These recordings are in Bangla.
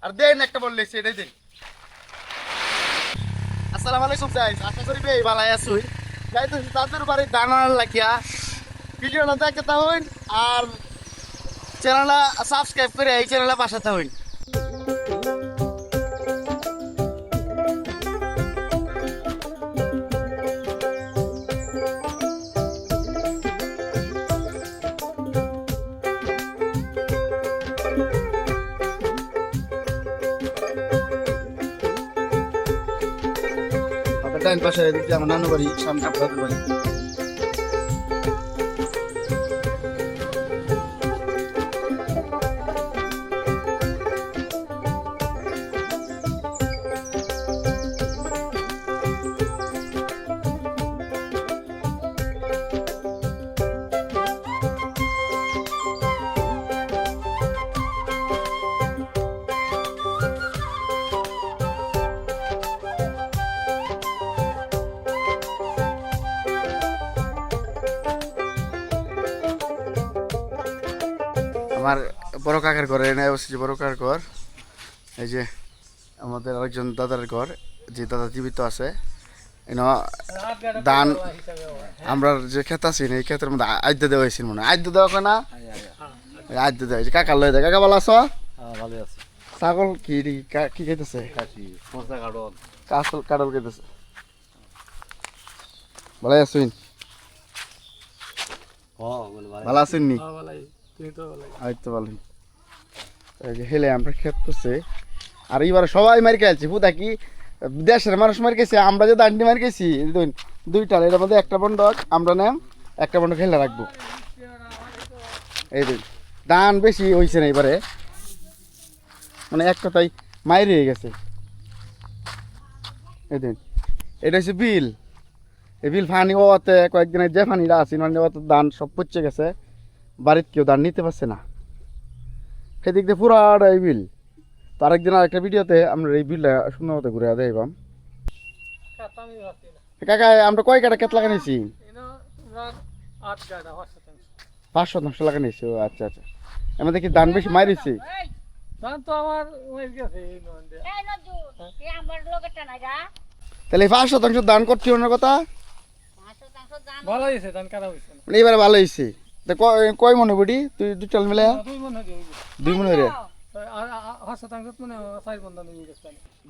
আর দেন একটা বললে সেটাই দেন। আসসালামু আলাইকুম গাইস, আশা করি বেশ ভালো আছুই। গাইস তাদের বাড়ি দানার লাগিয়া ভিডিওটা দেখতে হইন আর চ্যানেলটা সাবস্ক্রাইব করে এই চ্যানেলে পাশাতে হইন। ডাইন পাশে দিকে আমার নানু বাড়ি, সামনে আপনাদের বাড়ি। আমার বড় কাকার ঘরে এনে বসেছি, বড় কাকার ঘর। এই যে আমাদের আরেকজন দাদার ঘর, যে দাদা জীবিত আছে। ধান আমরা যে ক্ষেত আছি এই ক্ষেতের মধ্যে আদ্য দেওয়া হয়েছিল, মনে হয় আদ্য দেওয়া না, আদ্য দেওয়া হয়েছে। কাকা লয়ে দেয়। কাকা ভালো আছো? ছাগল কি কি খাইতেছে? কাঠল খাইতেছে। ভালো আছেন? ভালো আছেন নি? হেলে আমরা ক্ষেত করছে। আর এইবার সবাই মারি খেয়েছি, পুতা কি দেশের মানুষ মারি গেছে, আমরা যে দান্ডি মারি গেছি দুইটা, এর মধ্যে একটা বন্ধক আমরা নেম, একটা বন্ধক খেলে রাখবো। এই দিন ধান বেশি হয়েছে না এবারে, মানে এক কথাই মাইরে হয়ে গেছে। এই দিন এটা হচ্ছে বিল, এই বিল ফানি ওতে কয়েকদিনের যে ফানিরা আছে মানে ওতে ধান সব পচে গেছে, বাড়িতে কেউ ধান নিতে পারছে না, সেদিক দিয়ে পুরাটা এই বিল। তো আরেকদিন আরেকটা ভিডিওতে আমরা এই বিলটা সুন্দর মতো ঘুরে দেখাম। কাকা আমরা কয় কাটা ক্ষেত লাগাইছি? 500 লাগাইছি। ও আচ্ছা আচ্ছা, এমন দেখি ধান বেশি মারিছি। তাহলে 500 ধান করছি ওনার কথা, এবারে ভালো হয়েছে। কয় মনে বুড়ি তুই দুটাল মিলে? 2 মনে রে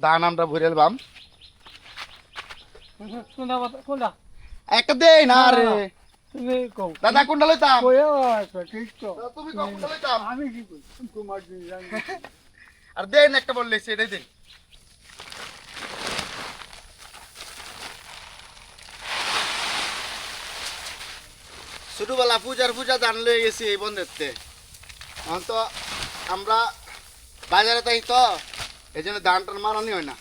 ধান আমরা ভরে এলাম। একটা দে না রে দাদা, কোনটা লইতাম? তুমি কোনটা লইতাম? আমি কি কই তোমার দিন জানি। আর দেন একটা বললে সেটাই দেন। ছোটবেলা পূজা ধান লয়ে গেছি এই বন্ধেরতে। এখন তো আমরা বাজারে তাই তো এই জন্য ধান টান মারানি হয় না।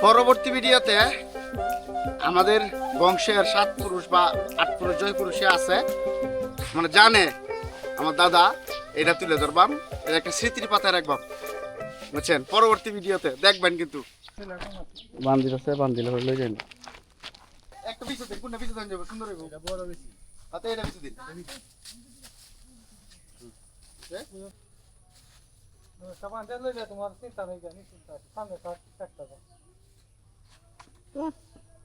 পরবর্তী ভিডিওতে আমাদের বংশের 7 পুরুষ বা 8 পুরুষ জয় পুরুষে আছে, মানে জানে আমার দাদা, এটা তুলে ধরবাম, এটা একটা স্মৃতির পাতায় রাখবাম, বুঝছেন? পরবর্তী ভিডিওতে দেখবেন। কিন্তু বান্দিল আছে, বান্দিল হলে যান একটা পিছু দিন, কোনটা পিছু দেন যাবে সুন্দর হইব। এটা বড় বেশি হাতে, এটা পিছু দিন। সাবান তেল লইলে তোমার চিন্তা নেই, জানি চিন্তা সামনে কাট একটা দাও,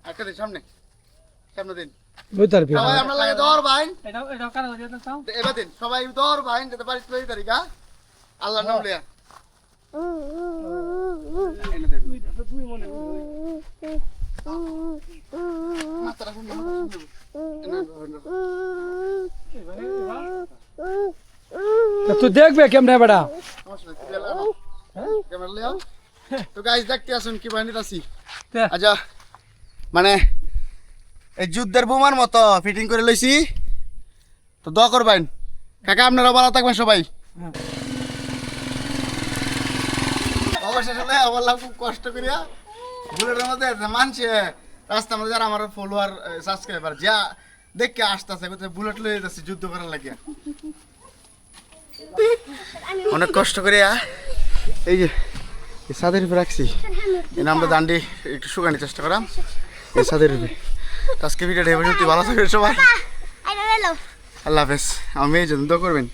একটা দিন সামনে সামনে দিন। সবাই আমরা লাগে দর ভাই, এটা কারা দিয়ে দাও এবার দিন সবাই দর ভাই, যেতে পারিস লই তারিখা আল্লাহর নাম লইয়া এনে দেব। তুই মনে মাত্রা শুন তুই দেখবে কেমনে বেটা? Camera Leão. তো গাইস দেখতে আসুন কি বাহিনী আছি তে। আচ্ছা মানে এই যুদ্ধের বোমার মতো ফিটিং করে লইছি তো দোয়া করবেন কাকা আপনারা ভালো থাকবেন সবাই অবশেষে বললাম খুব কষ্ট করিয়া বুলেটের মধ্যে মানছে রাস্তার মধ্যে যারা আমার ফলোয়ার সাবস্ক্রাইবার যা দেখে আসতেছে বুলেট লয়ে যাচ্ছে যুদ্ধ করার লাগিয়া অনেক কষ্ট করিয়া এই যে এই ছাদের উপরে রাখছি এই নামটা দান্ডি একটু শুকানোর চেষ্টা করাম এই ছাদের উপরে আজকে ভিডিওটা ভালো থাকবে সবাই আল্লাহ হাফেজ আমার মেয়ের জন্য দোয়া করবেন